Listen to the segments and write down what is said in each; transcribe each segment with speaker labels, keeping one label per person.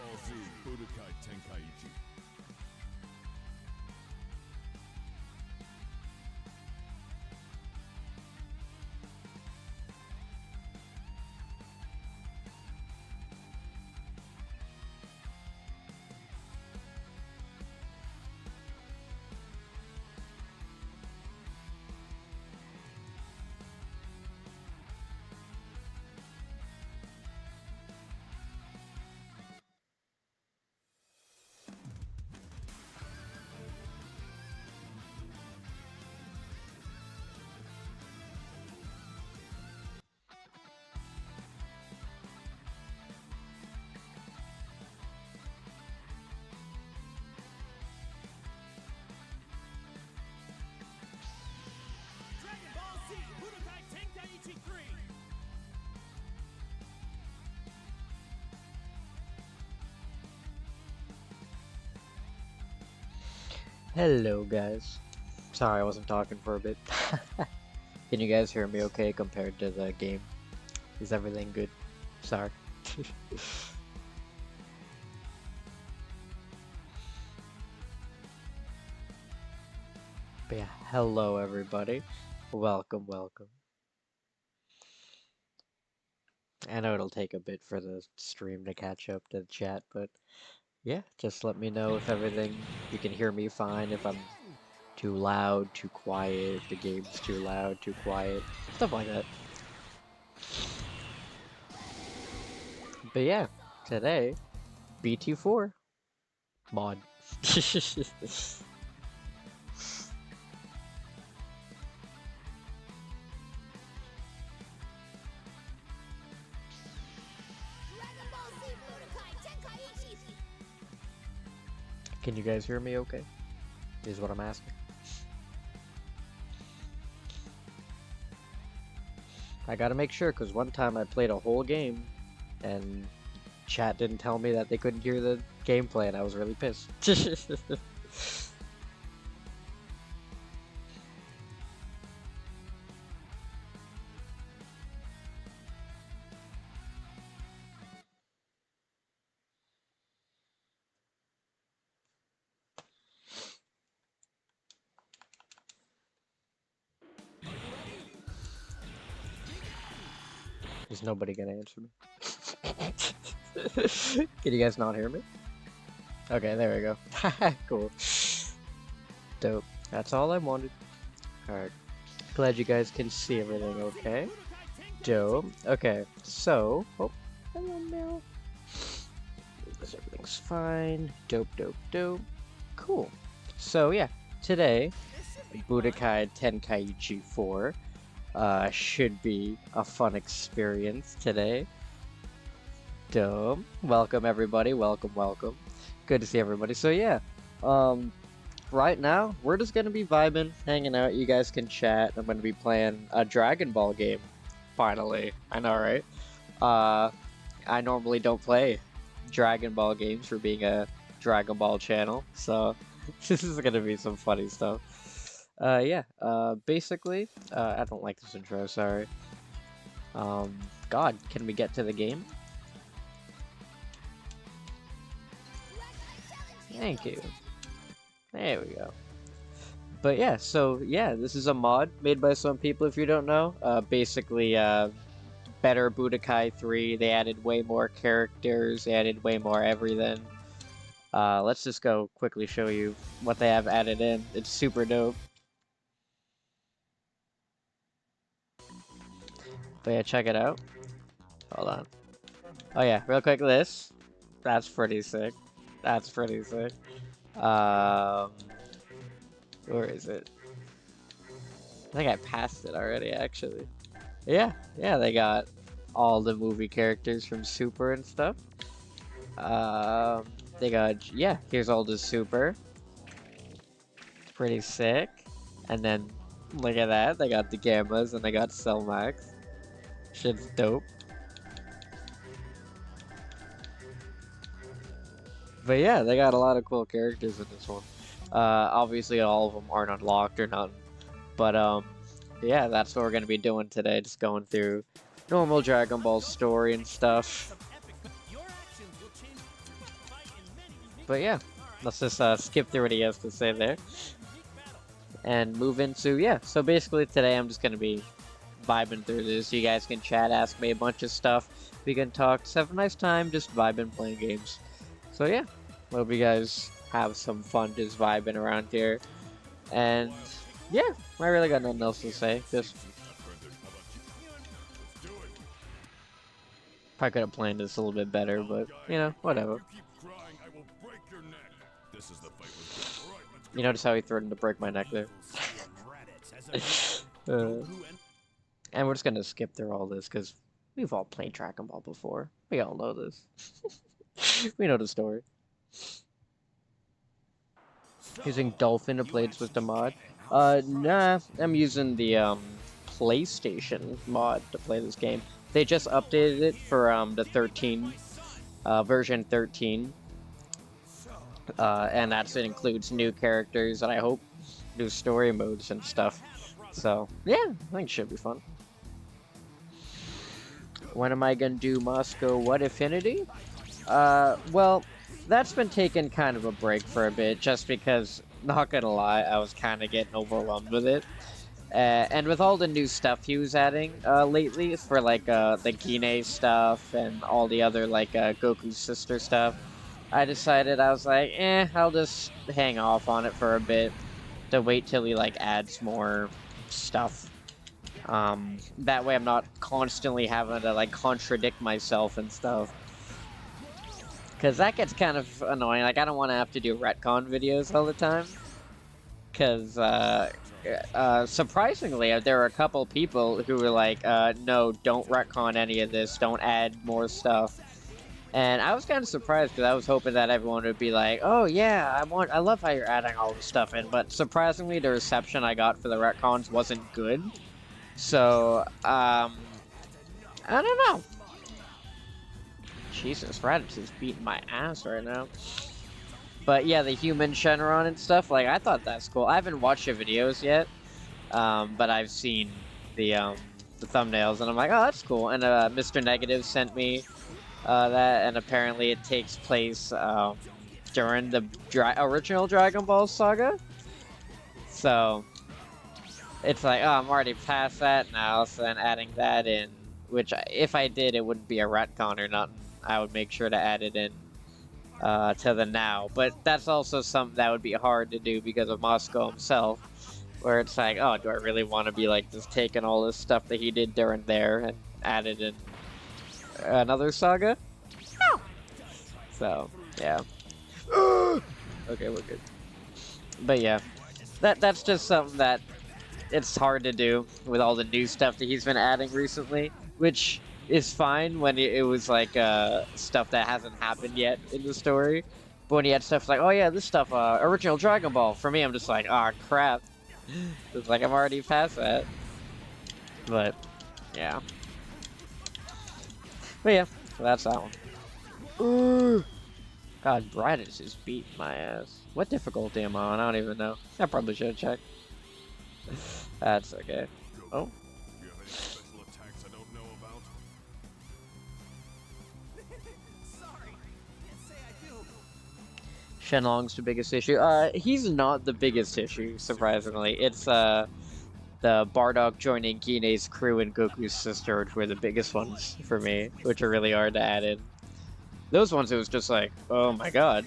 Speaker 1: Ball Z Budokai Tenkaichi.
Speaker 2: Dragon Ball Z Budokai Tenkaichi 3!
Speaker 3: Hello guys. Sorry I wasn't talking for a bit. Can you guys hear me okay compared to the game? Is everything good? Sorry. But yeah, hello everybody. Welcome, welcome. I know it'll take a bit for the stream to catch up to the chat, but yeah, just let me know if everything, you can hear me fine, if I'm too loud, too quiet, if the game's too loud, too quiet, stuff like that. But yeah, today, BT4 mod.
Speaker 2: Dragon Ball Z Budokai Tenkaichi!
Speaker 3: Can you guys hear me okay? Is what I'm asking. I gotta make sure, because one time I played a whole game and chat didn't tell me that they couldn't hear the gameplay and I was really pissed. Is nobody gonna answer me? Can you guys not hear me? Okay, there we go. Cool. Dope. That's all I wanted. Alright. Glad you guys can see everything okay. Dope. Okay, so... Oh, hello, Mel. Everything's fine. Dope, dope, dope. Cool. So, yeah. Today, Budokai Tenkaichi 4 should be a fun experience today. Dope. Welcome, everybody. Welcome, welcome. Good to see everybody. So, yeah. Right now, we're just gonna be vibing, hanging out. You guys can chat. I'm gonna be playing a Dragon Ball game. Finally. I know, right? I normally don't play Dragon Ball games for being a Dragon Ball channel, so this is gonna be some funny stuff. Yeah, basically, I don't like this intro, sorry. God, can we get to the game? Thank you. There we go. But yeah, so yeah, this is a mod made by some people if you don't know. Basically, better Budokai 3, they added way more characters, they added way more everything. Let's just go quickly show you what they have added in. It's super dope. But yeah, check it out. Hold on. Oh yeah, real quick, this. That's pretty sick. That's pretty sick. Where is it? I think I passed it already, actually. Yeah, they got all the movie characters from Super and stuff. They got, yeah, here's all the Super. It's pretty sick. And then, look at that, they got the Gammas and they got Cell Max. Shit's dope. But yeah, they got a lot of cool characters in this one. Obviously all of them aren't unlocked or nothing. But, yeah, that's what we're gonna be doing today, just going through normal Dragon Ball story and stuff. But yeah, let's just skip through what he has to say there. And move into, yeah, so basically today I'm just going to be vibing through this. You guys can chat, ask me a bunch of stuff. We can talk, just have a nice time, just vibing, playing games. So yeah, hope you guys have some fun just vibing around here. And yeah, I really got nothing else to say. Just probably could have planned this a little bit better, but you know, whatever. You notice how he threatened to break my neck there. And we're just gonna skip through all this because we've all played Dragon Ball before. We all know this. We know the story. Using Dolphin to play this with the mod. Nah, I'm using the PlayStation mod to play this game. They just updated it for the 13, version 13. And it includes new characters and I hope new story modes and stuff. So yeah, I think it should be fun. When am I gonna do Moscow What Affinity? Well, that's been taking kind of a break for a bit, just because, not gonna lie, I was kind of getting overwhelmed with it. And with all the new stuff he was adding lately, for like the Gine stuff and all the other like Goku's sister stuff, I decided, I was like, I'll just hang off on it for a bit to wait till he like adds more stuff. That way I'm not constantly having to like contradict myself and stuff. Cause that gets kind of annoying. Like I don't want to have to do retcon videos all the time. Cause surprisingly, there were a couple people who were like, no, don't retcon any of this. Don't add more stuff. And I was kind of surprised because I was hoping that everyone would be like, oh yeah, I love how you're adding all this stuff in. But surprisingly, the reception I got for the retcons wasn't good. So, I don't know. Jesus, Raditz is beating my ass right now. But yeah, the human Shenron and stuff, like, I thought that's cool. I haven't watched the videos yet, but I've seen the thumbnails, and I'm like, oh, that's cool. And Mr. Negative sent me that, and apparently it takes place during the original Dragon Ball saga. So it's like, oh, I'm already past that now, so then adding that in, which if I did, it wouldn't be a retcon or nothing. I would make sure to add it in to the now. But that's also something that would be hard to do because of Moscow himself, where it's like, oh, do I really want to be like just taking all this stuff that he did during there and add it in another saga? No. So yeah. Okay, we're good. But yeah, that's just something that it's hard to do with all the new stuff that he's been adding recently, which is fine when it was like stuff that hasn't happened yet in the story. But when he had stuff like, oh yeah, this stuff, original Dragon Ball, for me, I'm just like, oh crap. It's like I'm already past that. But yeah. But yeah, so that's that one. Ooh. God, Raditz is beating my ass. What difficulty am I on? I don't even know. I probably should have checked. That's okay. Oh. Shenlong's the biggest issue. He's not the biggest issue, surprisingly. It's the Bardock joining Gine's crew and Goku's sister, which were the biggest ones for me, which are really hard to add in. Those ones, it was just like, oh my god.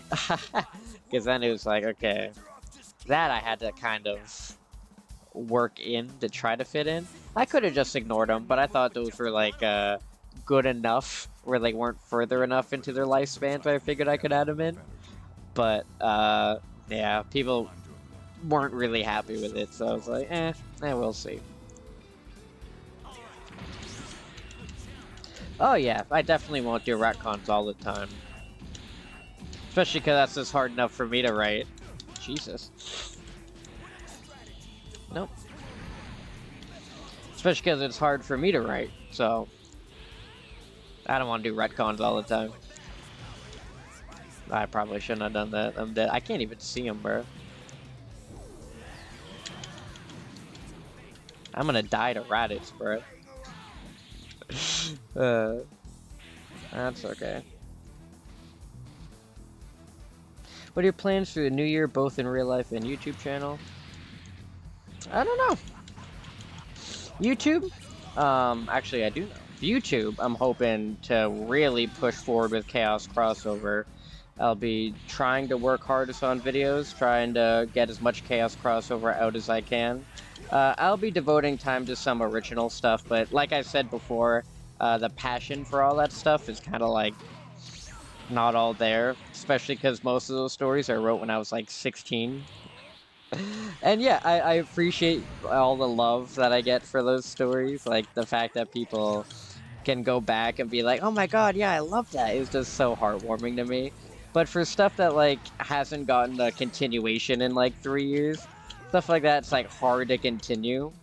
Speaker 3: Because then it was like, okay, that I had to kind of work in to try to fit in. I could have just ignored them, but I thought those were like good enough, where they weren't further enough into their lifespan, so I figured I could add them in. But yeah, people weren't really happy with it, so I was like, we'll see. Oh yeah, I definitely won't do retcons all the time. Especially because that's just hard enough for me to write. Jesus. Nope. Especially because it's hard for me to write, so I don't want to do retcons all the time. I probably shouldn't have done that. I'm dead. I can't even see him, bro. I'm gonna die to Raditz, bro. That's okay. What are your plans for the new year, both in real life and YouTube channel? I don't know. YouTube? Actually, I do know. YouTube, I'm hoping to really push forward with Chaos Crossover. I'll be trying to work hardest on videos, trying to get as much Chaos Crossover out as I can. I'll be devoting time to some original stuff, but like I said before, the passion for all that stuff is kind of like not all there, especially because most of those stories I wrote when I was like 16. And yeah, I appreciate all the love that I get for those stories, like the fact that people can go back and be like, oh my god, yeah, I love that. It's just so heartwarming to me. But for stuff that like hasn't gotten a continuation in like 3 years, stuff like that, it's like hard to continue.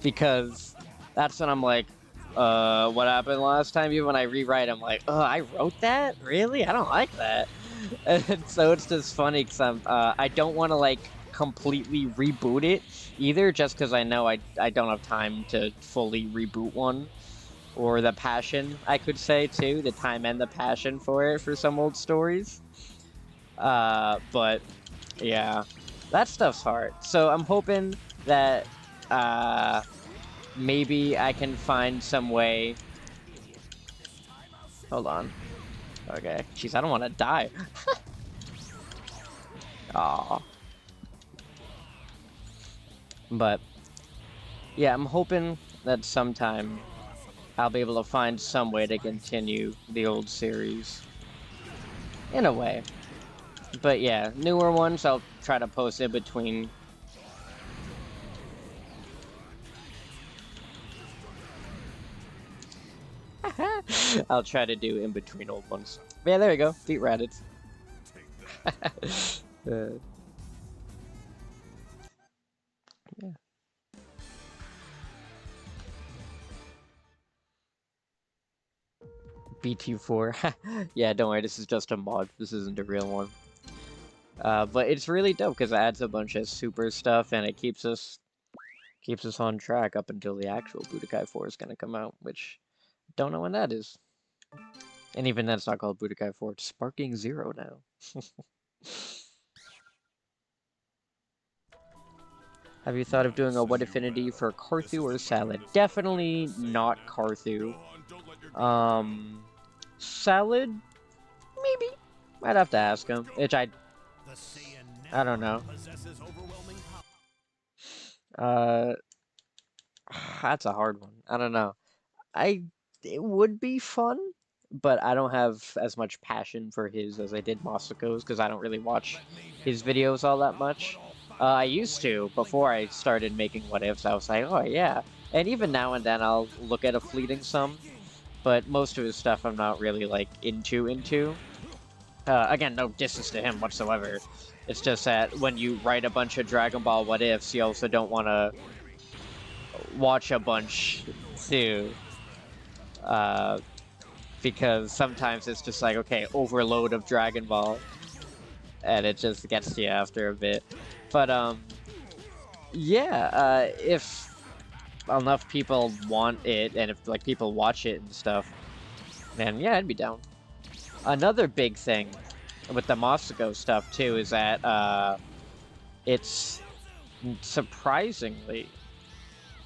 Speaker 3: Because that's when I'm like, what happened last time? Even when I rewrite, I'm like, oh, I wrote that? Really? I don't like that. And so it's just funny because I don't want to like completely reboot it either, just because I know I don't have time to fully reboot one. Or the passion, I could say, too. The time and the passion for it for some old stories. But, yeah. That stuff's hard. So I'm hoping that, maybe I can find some way... Hold on. Okay. Jeez, I don't want to die. Aww. But, yeah, I'm hoping that sometime I'll be able to find some way to continue the old series. In a way. But yeah, newer ones I'll try to post in between. I'll try to do in between old ones. But yeah, there we go. Beat Raditz. Yeah. BT4. Yeah, don't worry, this is just a mod. This isn't a real one. But it's really dope because it adds a bunch of super stuff and it keeps us on track up until the actual Budokai 4 is gonna come out, which don't know when that is. And even then, it's not called Budokai 4. It's Sparking Zero now. Have you thought of doing a What Affinity for Carthu or Salad? Definitely not Carthu. Salad? Maybe. I'd have to ask him. Which I don't know. That's a hard one. I don't know. It would be fun, but I don't have as much passion for his as I did Masako's, because I don't really watch his videos all that much. I used to, before I started making What Ifs, I was like, oh yeah. And even now and then I'll look at a fleeting some, but most of his stuff I'm not really, like, into. Again, no distance to him whatsoever. It's just that when you write a bunch of Dragon Ball What Ifs, you also don't want to watch a bunch, too. Because sometimes it's just like, okay, overload of Dragon Ball, and it just gets to you after a bit. But, yeah, if enough people want it, and if, like, people watch it and stuff, then, yeah, I'd be down. Another big thing with the Masako stuff, too, is that, it's surprisingly,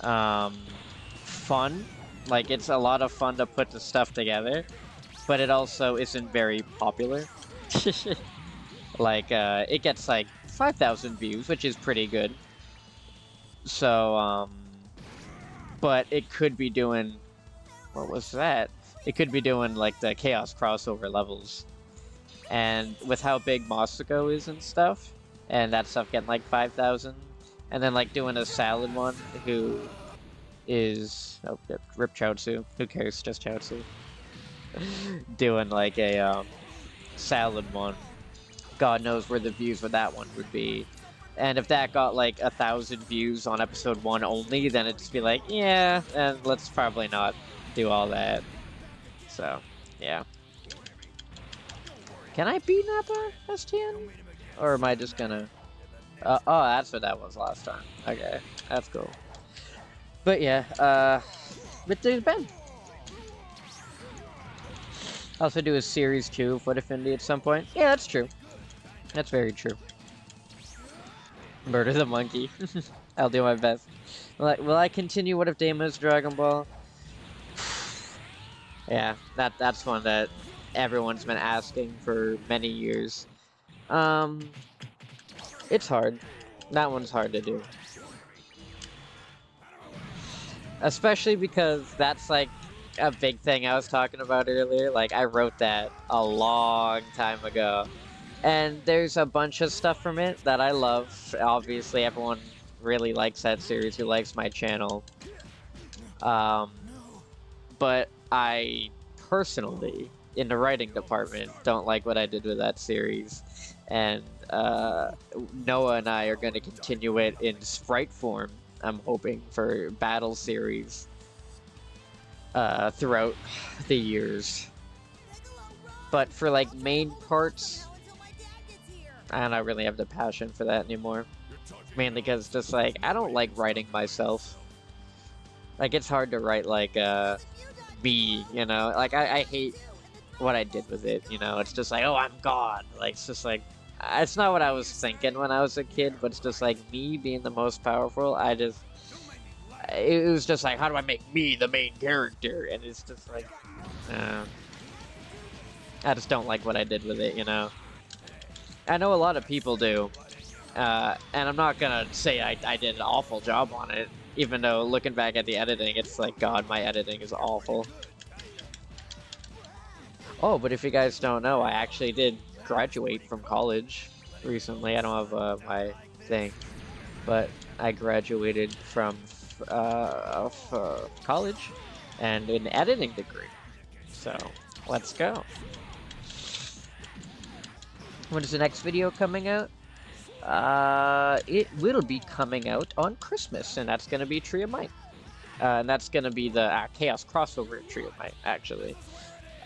Speaker 3: fun. Like, it's a lot of fun to put the stuff together, but it also isn't very popular. Like, it gets, like, 5,000 views, which is pretty good. So, but it could be doing... What was that? It could be doing, like, the Chaos crossover levels. And with how big Masako is and stuff, and that stuff getting, like, 5,000, and then, like, doing a Salad one, who is... Oh, rip Chaozu. Who cares? Just Chaozu. Doing, like, a, Salad one. God knows where the views for that one would be. And if that got like 1,000 views on episode 1 only, then it'd just be like, yeah, and let's probably not do all that. So, yeah. Can I beat Nappa STN? Or am I just gonna... oh, that's what that was last time. Okay, that's cool. But yeah, but there's Ben. Also do a series 2 of What Affinity at some point. Yeah, that's true. That's very true. Murder the monkey. I'll do my best. Will I continue What If Damon's Dragon Ball? Yeah, that's one that everyone's been asking for many years. It's hard. That one's hard to do. Especially because that's like a big thing I was talking about earlier. Like, I wrote that a long time ago. And there's a bunch of stuff from it that I love. Obviously, everyone really likes that series who likes my channel. But I personally, in the writing department, don't like what I did with that series. And Noah and I are going to continue it in sprite form, I'm hoping, for battle series throughout the years. But for like main parts, I don't really have the passion for that anymore. Mainly because just like, I don't like writing myself. Like, it's hard to write like me, you know? Like, I hate what I did with it, you know? It's just like, oh, I'm God. Like, it's just like, it's not what I was thinking when I was a kid, but it's just like me being the most powerful. It was just like, how do I make me the main character? And it's just like, I just don't like what I did with it, you know? I know a lot of people do, and I'm not gonna say I did an awful job on it, even though looking back at the editing, it's like, God, my editing is awful. Oh, but if you guys don't know, I actually did graduate from college recently. I don't have my thing, but I graduated from college and an editing degree. So, let's go. When is the next video coming out? It will be coming out on Christmas, and that's going to be Tree of Might. And that's going to be the Chaos crossover Tree of Might, actually.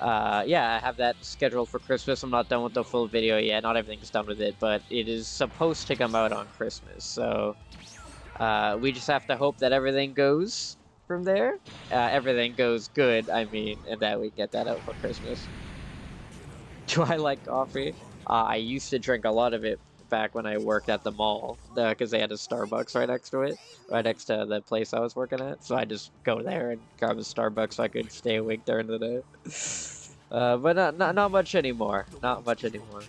Speaker 3: Yeah, I have that scheduled for Christmas. I'm not done with the full video yet. Not everything's done with it, but it is supposed to come out on Christmas. So, we just have to hope that everything goes from there. Everything goes good, I mean, and that we get that out for Christmas. Do I like coffee? I used to drink a lot of it back when I worked at the mall, because they had a Starbucks right next to it, right next to the place I was working at. So I just go there and grab a Starbucks so I could stay awake during the day. But not much anymore. Not much anymore.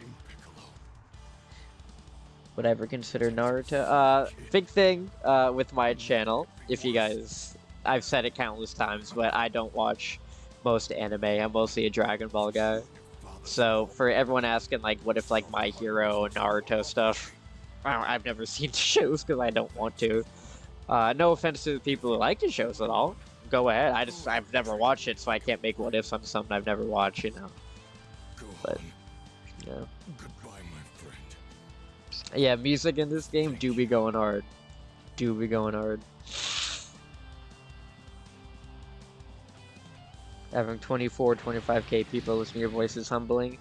Speaker 3: Would I ever consider Naruto? Big thing with my channel. If you guys, I've said it countless times, but I don't watch most anime. I'm mostly a Dragon Ball guy. So, for everyone asking, like, what if, like, My Hero and Naruto stuff, I've never seen the shows because I don't want to. No offense to the people who like the shows at all. Go ahead. I've never watched it, so I can't make what ifs on something I've never watched, you know. But, you know. Yeah, music in this game do be going hard. Do be going hard. Having 24, 25k people listen to your voice is humbling.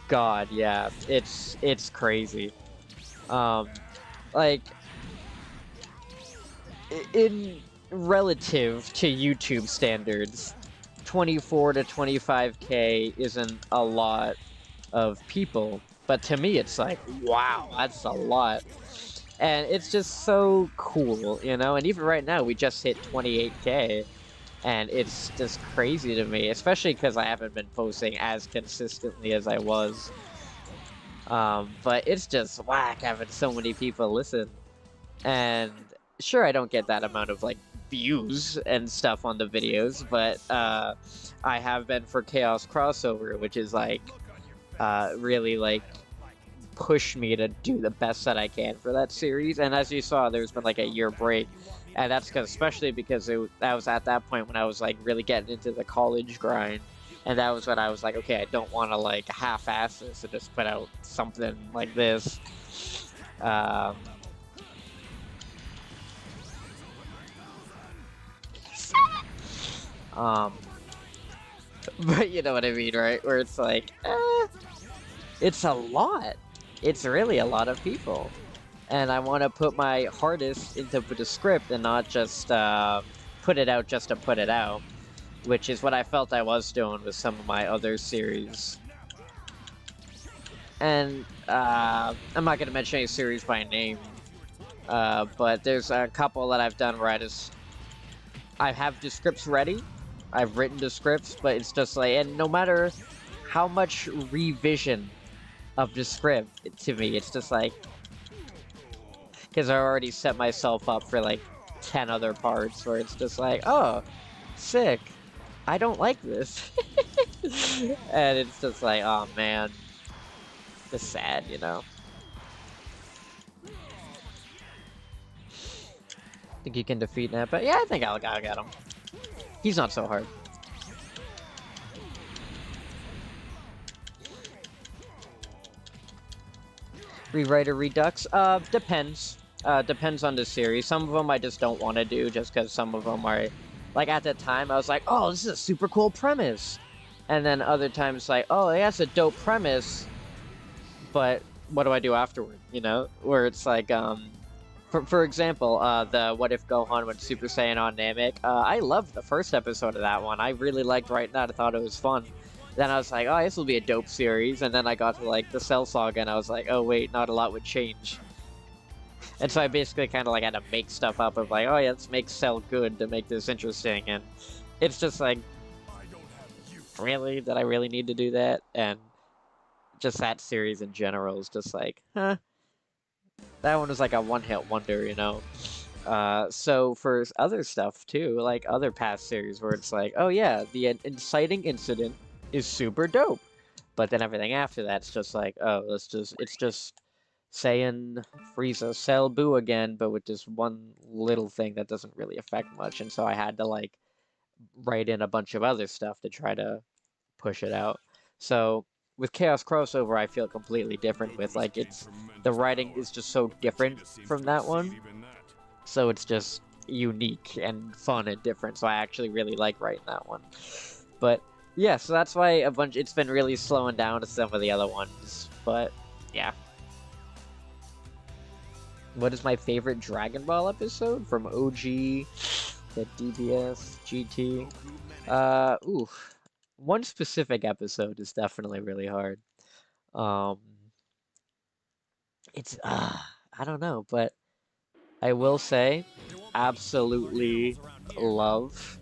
Speaker 3: God, yeah, it's crazy. Like, in relative to YouTube standards, 24 to 25k isn't a lot of people, but to me it's like, wow, that's a lot. And it's just so cool, you know? And even right now, we just hit 28k. And it's just crazy to me, especially because I haven't been posting as consistently as I was. But it's just whack having so many people listen. And sure, I don't get that amount of, like, views and stuff on the videos, but I have been for Chaos Crossover, which is, like, really, like, push me to do the best that I can for that series. And as you saw, there's been, like, a year break. And that's especially because that was at that point when I was like really getting into the college grind, and that was when I was like, okay, I don't want to like half-ass this and just put out something like this. But you know what I mean, right? Where it's like, it's a lot. It's really a lot of people. And I want to put my hardest into the script and not just put it out just to put it out, which is what I felt I was doing with some of my other series. And I'm not gonna mention any series by name, but there's a couple that I've done where I have the scripts ready, I've written the scripts, but it's just like, and no matter how much revision of the script to me, it's just like, because I already set myself up for like 10 other parts where it's just like, oh, sick, I don't like this. And it's just like, oh man, it's sad, you know? Think you can defeat Nappa? Yeah, I think I'll get him. He's not so hard. Rewriter Redux? Depends. Depends on the series. Some of them I just don't want to do just because some of them are... Like, at the time, I was like, oh, this is a super cool premise. And then other times, like, oh, yeah, it's a dope premise, but what do I do afterward, you know? Where it's like, for example, the What If Gohan went Super Saiyan on Namek. I loved the first episode of that one. I really liked writing that. I thought it was fun. Then I was like, oh, this will be a dope series. And then I got to, like, the Cell Saga, and I was like, oh, wait, not a lot would change. And so I basically kind of, like, had to make stuff up of, like, oh, yeah, let's make Cell good to make this interesting. And it's just like, really? Did I really need to do that? And just that series in general is just like, huh? That one was like a one-hit wonder, you know? So for other stuff, too, like other past series where it's like, oh yeah, the inciting incident is super dope. But then everything after that's just like, oh, it's just Saiyan Frieza Cell Boo again, but with just one little thing that doesn't really affect much. And so I had to, like, write in a bunch of other stuff to try to push it out. So with Chaos Crossover, I feel completely different with, like, the writing is just so different from that one. So it's just unique and fun and different. So I actually really like writing that one. But yeah, so that's why it's been really slowing down to some of the other ones. But yeah. What is my favorite Dragon Ball episode from OG to DBS, GT? Ooh. One specific episode is definitely really hard. It's, I don't know, but I will say, absolutely love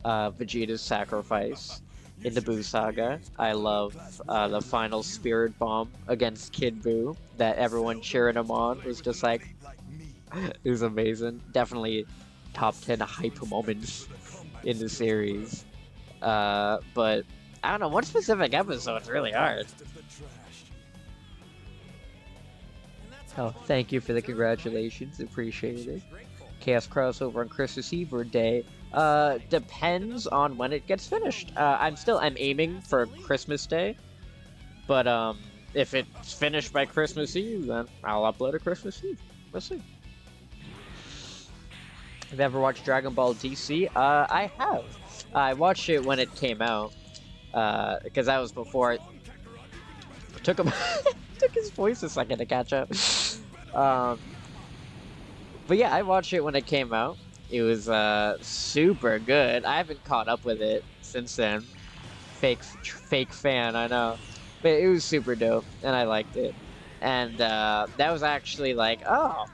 Speaker 3: Vegeta's sacrifice in the Buu Saga. I love the final Spirit Bomb against Kid Buu that everyone cheering him on was just like, it was amazing. Definitely top 10 hype moments in the series. But I don't know, one specific episode's really hard. Oh, thank you for the congratulations, appreciate it. Chaos Crossover on Christmas Eve or Day. Depends on when it gets finished. I'm aiming for Christmas Day, but if it's finished by Christmas Eve, then I'll upload it Christmas Eve. We'll see. Have you ever watched Dragon Ball DC? I have. I watched it when it came out, because that was before it took him took his voice a second to catch up. But yeah, I watched it when it came out. It was super good. I haven't caught up with it since then. Fake fan, I know. But it was super dope, and I liked it. And that was actually like, oh,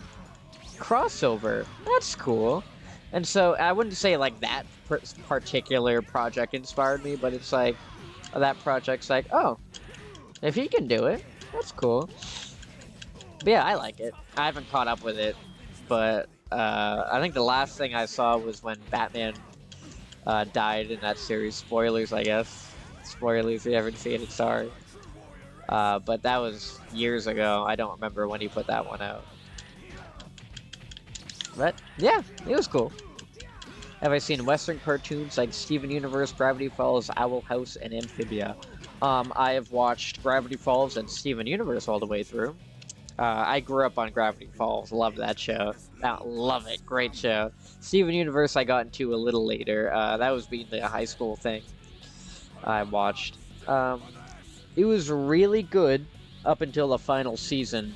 Speaker 3: crossover. That's cool. And so I wouldn't say like that particular project inspired me, but it's like that project's like, oh, if he can do it, that's cool. But yeah, I like it. I haven't caught up with it, but I think the last thing I saw was when Batman died in that series. Spoilers, I guess. Spoilers, if you haven't seen it, sorry. But that was years ago. I don't remember when he put that one out. But yeah, it was cool. Have I seen Western cartoons like Steven Universe, Gravity Falls, Owl House, and Amphibia? I have watched Gravity Falls and Steven Universe all the way through. I grew up on Gravity Falls. Love that show. Love it. Great show. Steven Universe I got into a little later. That was being the high school thing I watched. It was really good up until the final season.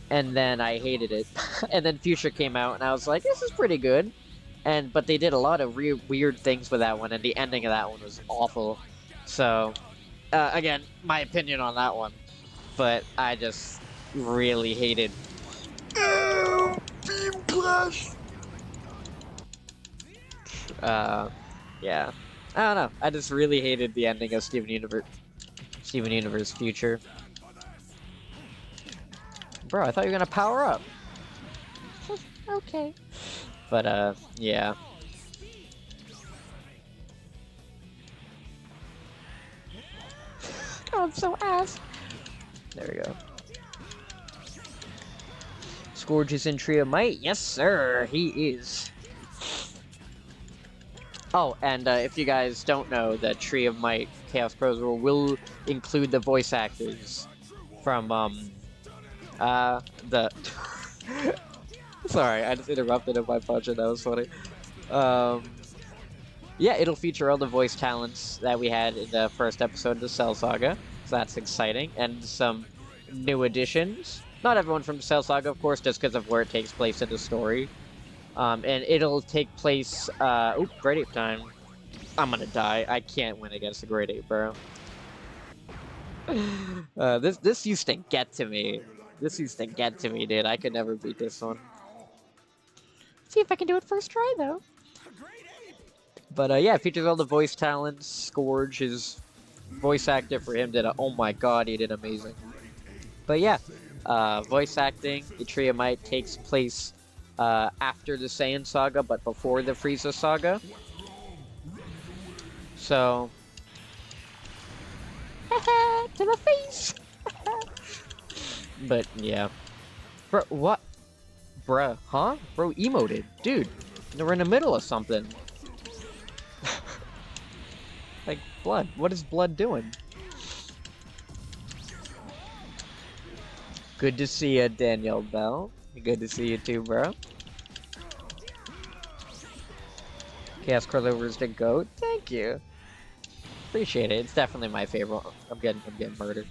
Speaker 3: And then I hated it. And then Future came out, and I was like, this is pretty good. But they did a lot of weird things with that one, and the ending of that one was awful. So, Again, my opinion on that one. But I just really hated... Beam Clash! Yeah. I don't know. I just really hated the ending of Steven Universe Future. Bro, I thought you were gonna power up. Okay. But, yeah. Oh, I'm so ass. There we go. Scourge is in Tree of Might? Yes, sir, he is. Oh, and if you guys don't know, the Tree of Might Chaos Pros will include the voice actors from, the... Sorry, I just interrupted him by punching, that was funny. Yeah, it'll feature all the voice talents that we had in the first episode of the Cell Saga, so that's exciting, and some new additions. Not everyone from Cell Saga, of course, just because of where it takes place in the story. And it'll take place, oop, Great Ape time. I'm gonna die. I can't win against the Great Ape, bro. This used to get to me. This used to get to me, dude. I could never beat this one. See if I can do it first try, though. But, yeah, it features all the voice talents. Scourge, his voice actor for him did oh my god, he did amazing. But, yeah, voice acting, the Tree of Might takes place after the Saiyan Saga, but before the Frieza Saga. So... to the face! But, yeah. Bro, what? Bruh, huh? Bro emoted. Dude, we're in the middle of something. Like, Blood. What is Blood doing? Good to see you, Danielle Bell. Good to see you too, bro. Chaos Crossover's the GOAT. Thank you. Appreciate it. It's definitely my favorite. I'm getting murdered.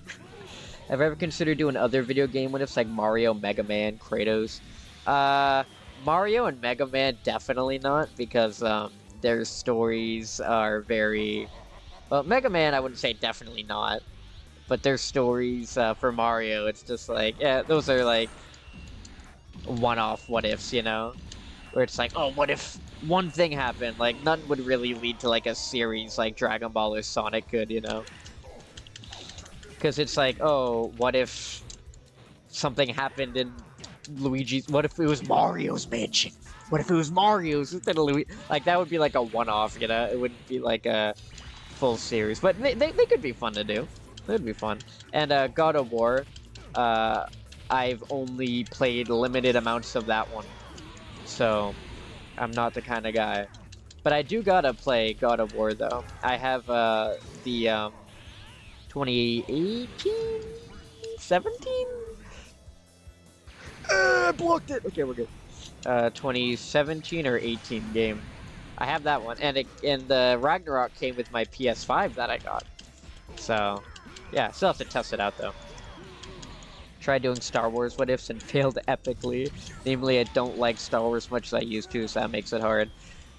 Speaker 3: Have I ever considered doing other video game what ifs like Mario, Mega Man, Kratos? Mario and Mega Man definitely not, because their stories are very... Well, Mega Man I wouldn't say definitely not, but their stories for Mario, it's just like, yeah, those are like one-off what ifs, you know? Where it's like, oh, what if one thing happened? Like, none would really lead to like a series like Dragon Ball or Sonic could, you know? Because it's like, oh, what if something happened in Luigi's... What if it was Mario's mansion? What if it was Mario's instead of Luigi? Like, that would be like a one-off, you know? It wouldn't be like a full series. But they could be fun to do. It would be fun. And God of War, I've only played limited amounts of that one. So, I'm not the kind of guy. But I do gotta play God of War, though. I have the 2018? 17? I blocked it! Okay, we're good. 2017 or 18 game. I have that one. And the Ragnarok came with my PS5 that I got. So, yeah, still have to test it out, though. Tried doing Star Wars what ifs and failed epically. Namely, I don't like Star Wars much as I used to, so that makes it hard.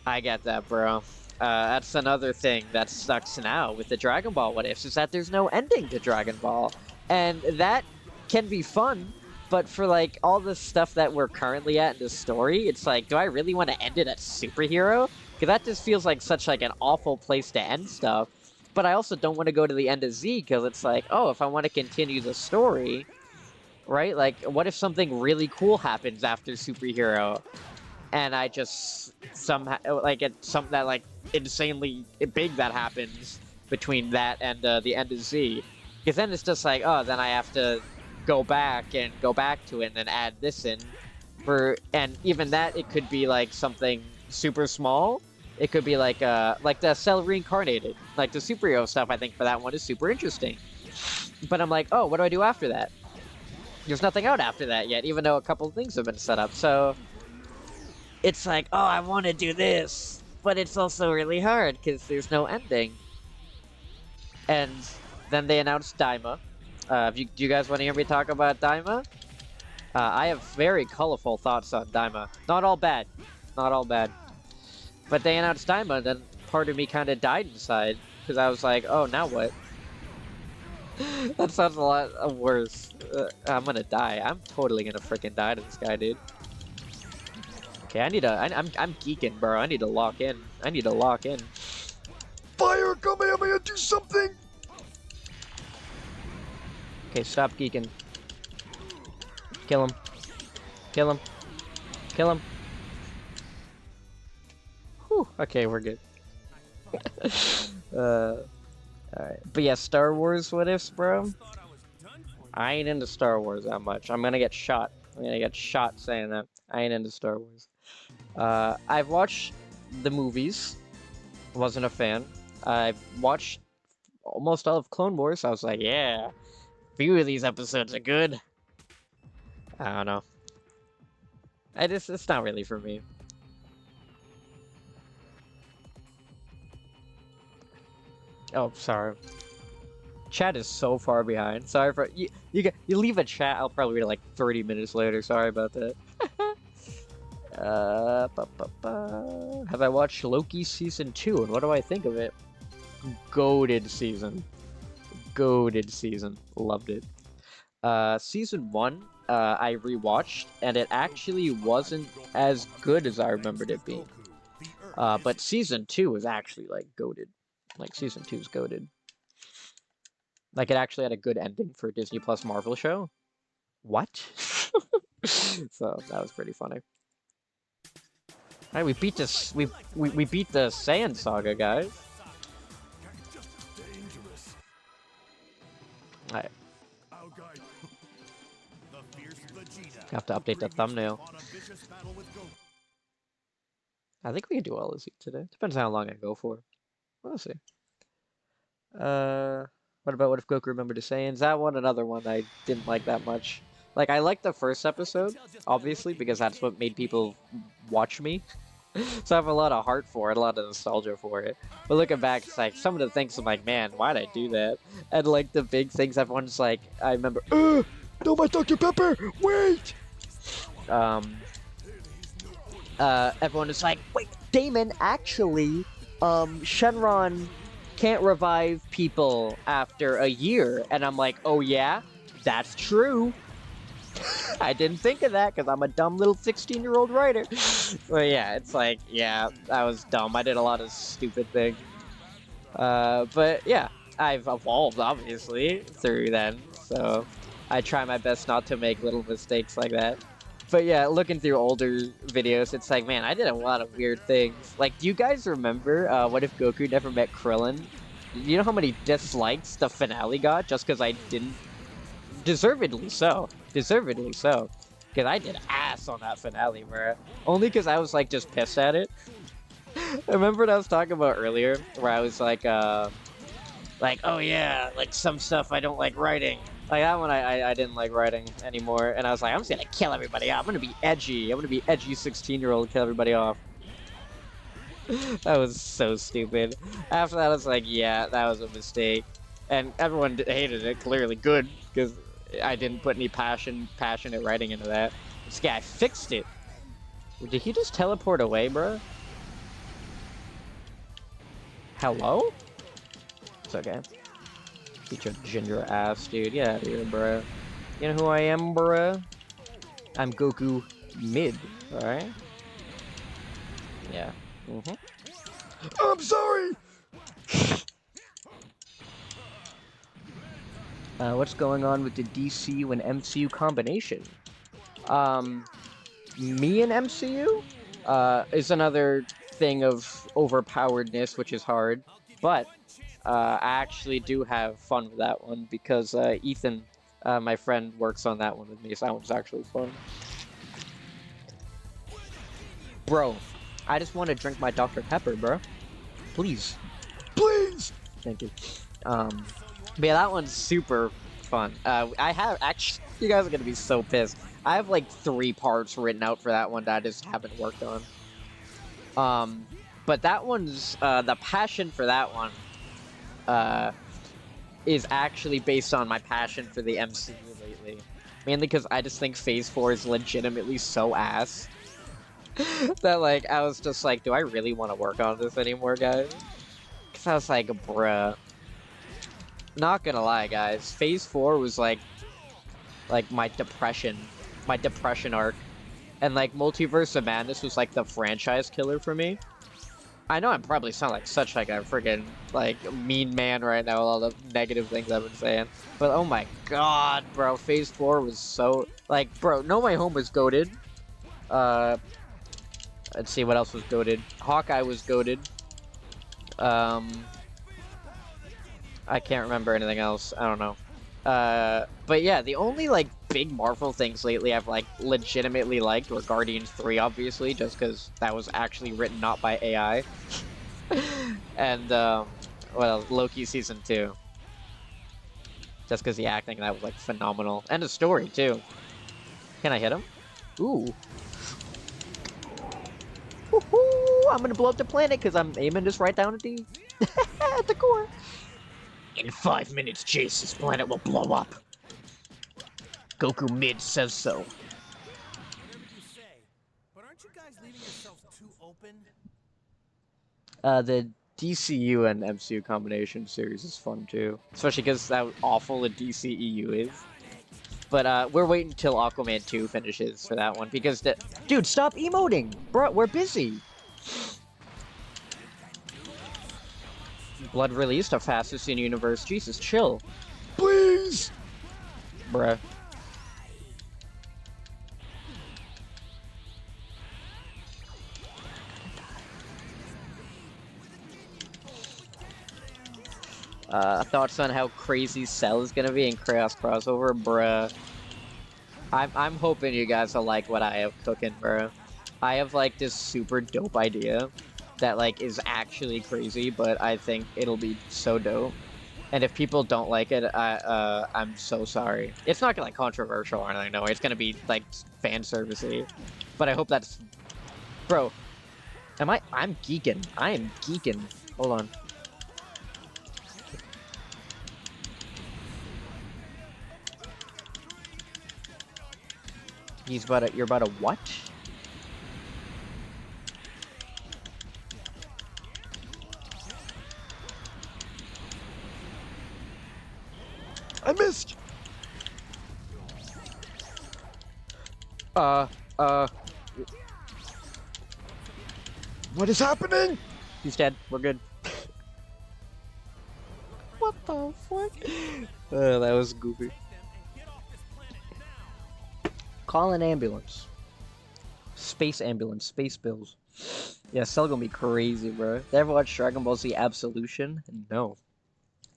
Speaker 3: I get that, bro. That's another thing that sucks now with the Dragon Ball what ifs, is that there's no ending to Dragon Ball. And that can be fun, but for like all the stuff that we're currently at in the story, it's like, do I really want to end it at Superhero? Because that just feels like such like an awful place to end stuff. But I also don't want to go to the end of Z, because it's like, oh, if I want to continue the story, right? Like, what if something really cool happens after Superhero? And I just somehow, like, it's something that, like, insanely big that happens between that and the end of Z. Because then it's just like, oh, then I have to go back to it and then add this in. And even that, it could be, like, something super small. It could be, like the Cell Reincarnated. Like, the superhero stuff, I think, for that one is super interesting. But I'm like, oh, what do I do after that? There's nothing out after that yet, even though a couple of things have been set up, so... It's like, oh, I want to do this, but it's also really hard, because there's no ending. And then they announced Daima. Do you guys want to hear me talk about Daima? I have very colorful thoughts on Daima. Not all bad. Not all bad. But they announced Daima, and then part of me kind of died inside, because I was like, oh, now what? That sounds a lot worse. I'm gonna die. I'm totally gonna freaking die to this guy, dude. Okay, I'm geeking, bro. I need to lock in. I need to lock in. Fire Kamehameha, do something! Okay, stop geeking. Kill him. Kill him. Kill him. Whew, okay, we're good. Alright. But yeah, Star Wars what ifs, bro? I ain't into Star Wars that much. I'm gonna get shot. I'm gonna get shot saying that. I ain't into Star Wars. I've watched the movies. Wasn't a fan. I've watched almost all of Clone Wars. I was like, yeah, a few of these episodes are good. I don't know. It's not really for me. Oh, sorry. Chat is so far behind. Sorry for you. You leave a chat. I'll probably read it like 30 minutes later. Sorry about that. Have I watched Loki season 2? And what do I think of it? Goated season. Goated season. Loved it. Season 1, I rewatched, and it actually wasn't as good as I remembered it being. But season 2 was actually like goated. Like season 2 is goated. Like it actually had a good ending for a Disney Plus Marvel show. What? So that was pretty funny. Alright, we beat this. We beat the Saiyan Saga, guys. Alright. Have to update the thumbnail. I think we can do all this today. Depends on how long I go for. We'll see. What about What If Goku Remembered His Saiyans? That one, another one I didn't like that much. Like, I liked the first episode, obviously, because that's what made people watch me. So I have a lot of heart for it, a lot of nostalgia for it. But looking back, it's like, some of the things I'm like, man, why'd I do that? And like, the big things, everyone's like, I remember, no, my Dr. Pepper, wait! Everyone is like, wait, Damon, actually, Shenron can't revive people after a year. And I'm like, oh yeah, that's true. I didn't think of that because I'm a dumb little 16-year-old writer. But yeah, it's like, yeah, that was dumb. I did a lot of stupid things. But yeah, I've evolved, obviously, through then. So I try my best not to make little mistakes like that. But yeah, looking through older videos, it's like, man, I did a lot of weird things. Like, do you guys remember What If Goku Never Met Krillin? You know how many dislikes the finale got just because I didn't? Deservedly so. Deservedly so. Because I did ass on that finale, bro. Only because I was, like, just pissed at it. I remember what I was talking about earlier, where I was like, oh yeah, like, some stuff I don't like writing. Like, that one I didn't like writing anymore, and I was like, I'm just gonna kill everybody off. I'm gonna be edgy. I'm gonna be edgy 16-year-old and kill everybody off. That was so stupid. After that, I was like, yeah, that was a mistake. And everyone hated it, clearly. Good, because I didn't put any passionate writing into that. This guy fixed it. Did he just teleport away, bro? Hello? It's okay. Beat your ginger ass, dude. Get out of here, bruh. You know who I am, bruh? I'm Goku mid, alright? Yeah. I'm sorry! What's going on with the DCU and MCU combination? Me and MCU? Is another thing of overpoweredness, which is hard. But I actually do have fun with that one because Ethan, my friend, works on that one with me, so that one's actually fun. Bro, I just want to drink my Dr. Pepper, bro. Please. Please! Thank you. But yeah, that one's super fun. I have, actually, you guys are going to be so pissed. I have like 3 parts written out for that one that I just haven't worked on. But that one's, the passion for that one is actually based on my passion for the MCU lately. Mainly because I just think Phase 4 is legitimately so ass. That, like, I was just like, do I really want to work on this anymore, guys? Because I was like, bruh. Not gonna lie, guys. Phase 4 was like my depression arc. And like Multiverse of Madness was like the franchise killer for me. I know I'm probably sound like such like a freaking like mean man right now with all the negative things I've been saying. But oh my god, bro, Phase 4 was so like, bro, No Way Home was goated. Let's see what else was goated. Hawkeye was goated. I can't remember anything else. I don't know. But yeah, the only like big Marvel things lately I've like legitimately liked were Guardians 3, obviously, just because that was actually written not by AI. And well, Loki season 2, just because the acting that was like phenomenal, and the story too. Can I hit him? Ooh. Woohoo! I'm gonna blow up the planet because I'm aiming this right down at the at the core. In 5 minutes, Jace's planet will blow up. Goku Mid says so.
Speaker 4: Whatever you say, but aren't you guys leaving yourselves too open?
Speaker 3: The DCU and MCU combination series is fun too, especially because how awful the DCEU is. But we're waiting until Aquaman 2 finishes for that one because dude, stop emoting, bro. We're busy. Blood released, the fastest in universe. Jesus, chill, please, bruh. Thoughts on how crazy Cell is gonna be in Chaos Crossover, bruh. I'm hoping you guys will like what I have cooking, bruh. I have like this super dope idea that like is actually crazy, but I think it'll be so dope. And if people don't like it, I'm so sorry. It's not gonna like controversial or anything, no way. It's gonna be like fan servicey. But I hope that's, bro. I'm geeking. I am geeking. Hold on. You're about to what? I missed! What is happening? He's dead. We're good. What the fuck? That was goofy. Call an ambulance. Space ambulance. Space bills. Yeah, Cell gonna be crazy, bro. Did I ever watch Dragon Ball Z Absolution? No.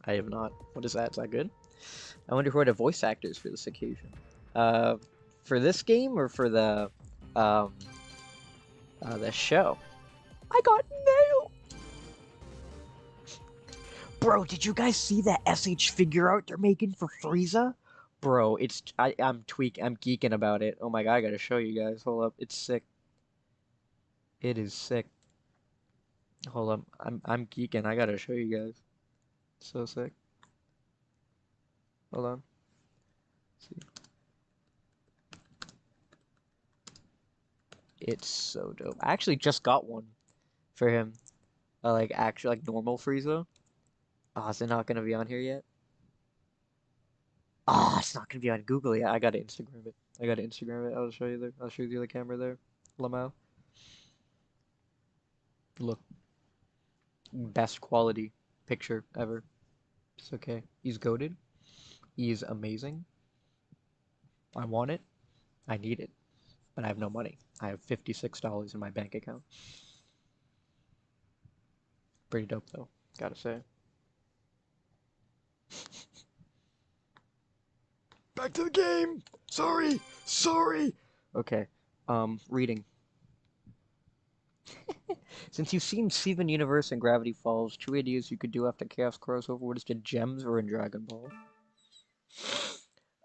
Speaker 3: I have not. What is that? Is that good? I wonder who are the voice actors for this occasion. For this game or for the show? I got nailed! Bro, did you guys see that SH figure art they're making for Frieza? Bro, I'm geeking about it. Oh my god, I gotta show you guys. Hold up, it's sick. It is sick. Hold up, I'm geeking. I gotta show you guys. It's so sick. Hold on. Let's see. It's so dope. I actually just got one for him. Like actually like normal Frieza. Oh, is it not gonna be on here yet? Ah, oh, it's not gonna be on Google yet. I gotta Instagram it. I'll show you there. I'll show you the camera there. Lamau. Look. Best quality picture ever. It's okay. He's goated. He's amazing. I want it. I need it. But I have no money. I have $56 in my bank account. Pretty dope though, gotta say. Back to the game! Sorry! Okay, reading. Since you've seen Steven Universe and Gravity Falls, 2 ideas you could do after Chaos Crossover would have been Gems or in Dragon Ball.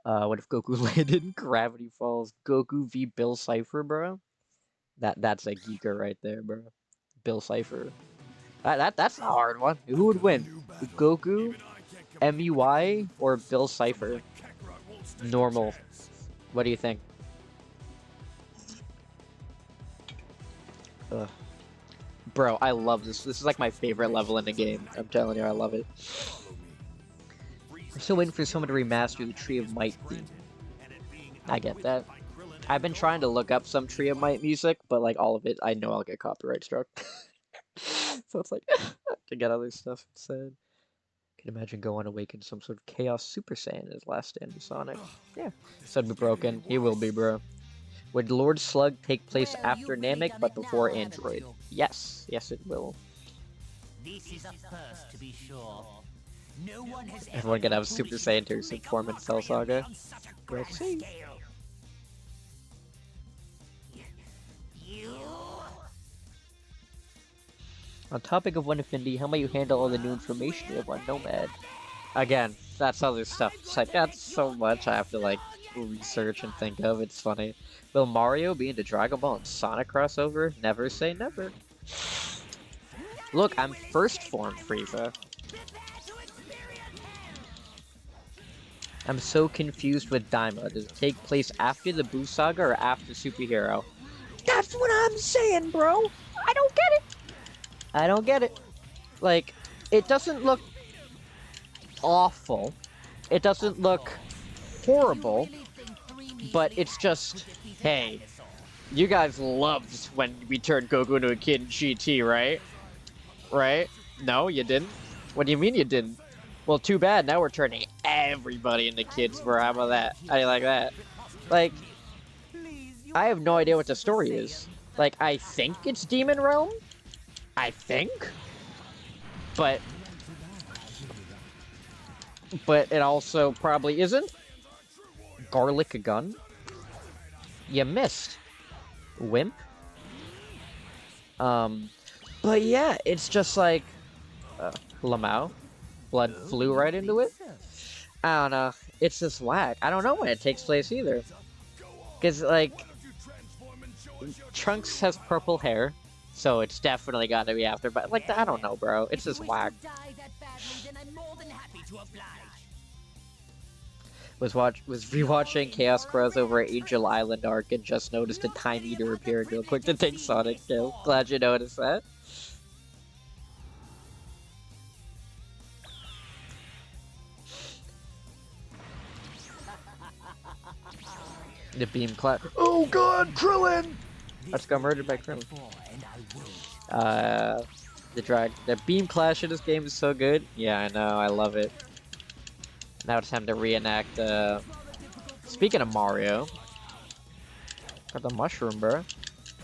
Speaker 3: What if Goku landed in Gravity Falls? Goku v Bill Cipher, bro? That's a geeker right there, bro. Bill Cipher. That's a hard one. Who would win? Goku, MUI, or Bill Cipher? Normal. What do you think? Ugh. Bro, I love this. This is like my favorite level in the game. I'm telling you, I love it. I'm still waiting for someone to remaster the Tree of Might theme. I get that. I've been trying to look up some Tree of Might music, but like all of it, I know I'll get copyright struck. So it's like to get other stuff instead. Can imagine Goin awaken some sort of Chaos Super Saiyan in his last stand with Sonic. Yeah. Said be broken. He will be, bro. Would Lord Slug take place
Speaker 2: Well,
Speaker 3: after
Speaker 2: you've really
Speaker 3: Namek
Speaker 2: done
Speaker 3: but
Speaker 2: it now,
Speaker 3: before
Speaker 2: haven't
Speaker 3: Android?
Speaker 2: you?
Speaker 3: Yes. Yes, it will.
Speaker 5: This is a first, to be sure. No one has ever
Speaker 3: Everyone gonna have
Speaker 5: been
Speaker 3: Super
Speaker 5: foolish
Speaker 3: Saiyan
Speaker 5: enough to
Speaker 3: 2
Speaker 5: make a
Speaker 3: form in Cell
Speaker 5: mockery of me
Speaker 3: Saga.
Speaker 5: on such a
Speaker 3: We'll
Speaker 5: grand
Speaker 3: see.
Speaker 5: scale. You.
Speaker 3: On topic of One Infinity, how might you handle all the new information you have on Nomad? Again, that's other stuff. It's like, that's so much I have to, like, research and think of. It's funny. Will Mario be into Dragon Ball and Sonic crossover? Never say never. Look, I'm first form Frieza. I'm so confused with Daima. Does it take place after the Buu Saga or after Superhero? That's what I'm saying, bro! I don't get it! I don't get it. Like, it doesn't look awful. It doesn't look horrible, but it's just, hey, you guys loved when we turned Goku into a kid in GT, right? Right? No, you didn't? What do you mean you didn't? Well, too bad, now we're turning everybody into kids for how about that? How do you like that? Like, I have no idea what the story is. Like, I think it's Demon Realm? I think? But it also probably isn't. Garlic gun? You missed. Wimp? But yeah, it's just like... Lamau? Blood flew right into it? I don't know. It's just whack. I don't know when it takes place either. Because, like... Trunks has purple hair, so it's definitely got to be after, but, like, I don't know, bro. It's just whack. Was rewatching Chaos Crossover Angel Island arc and just noticed a Time Eater appearing real quick to take Sonic kill. Glad you noticed that. The beam clap. Oh god, Krillin! I just got murdered by Krillin. The beam clash in this game is so good. Yeah, I know, I love it. Now it's time to reenact, speaking of Mario. Got the mushroom, bro.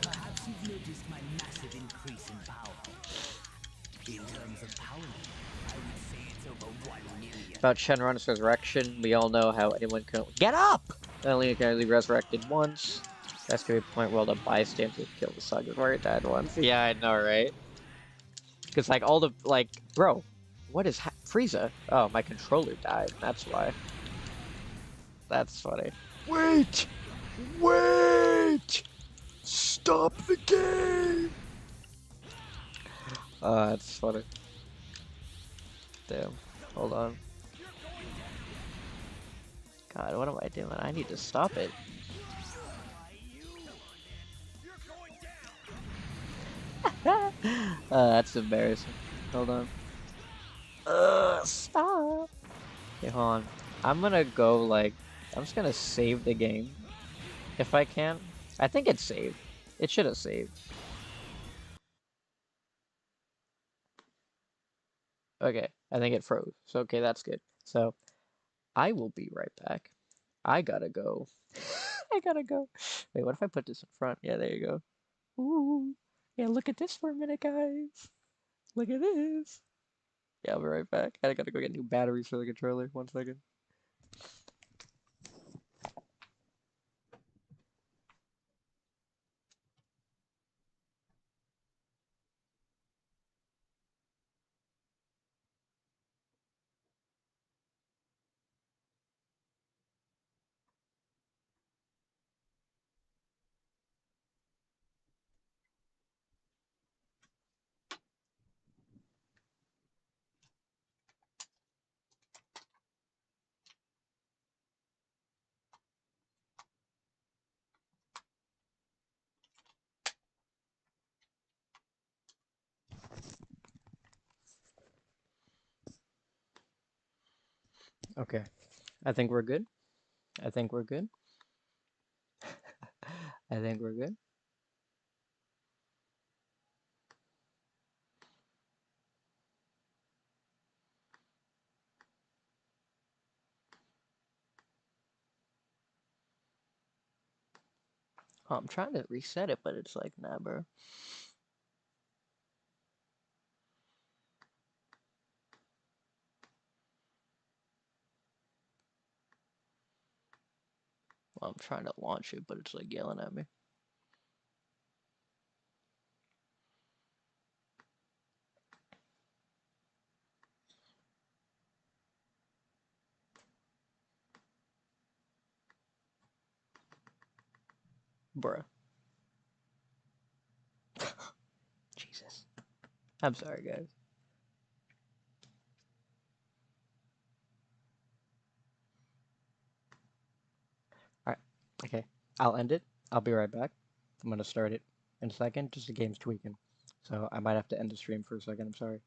Speaker 5: Perhaps you've noticed my massive increase in power. In terms of power, I would say it's over 1 million.
Speaker 3: About Shenron's resurrection, we all know how anyone can get up! Only can only resurrected once. That's gonna be a point where the bystanders kill the Saga before he died once. Yeah, I know, right? Because, like, all the, like, bro, what is Frieza? Oh, my controller died, that's why. That's funny. Wait! Wait! Stop the game! That's funny. Damn. Hold on. God, what am I doing? I need to stop it. That's embarrassing. Hold on. Stop! Okay, hold on. I'm gonna go, like... I'm just gonna save the game. If I can. I think it's saved. It should have saved. Okay, I think it froze. So, okay, that's good. So, I will be right back. I gotta go. I gotta go. Wait, what if I put this in front? Yeah, there you go. Ooh. Yeah, look at this for a minute, guys. Look at this. Yeah, I'll be right back. I gotta go get new batteries for the controller. 1 second. Okay. I think we're good. I think we're good. I think we're good. Oh, I'm trying to reset it, but it's like, nah, bro. Well, I'm trying to launch it, but it's like yelling at me. Bruh. Jesus. I'm sorry, guys. Alright. Okay. I'll end it. I'll be right back. I'm gonna start it in a second. Just the game's tweaking. So I might have to end the stream for a second. I'm sorry.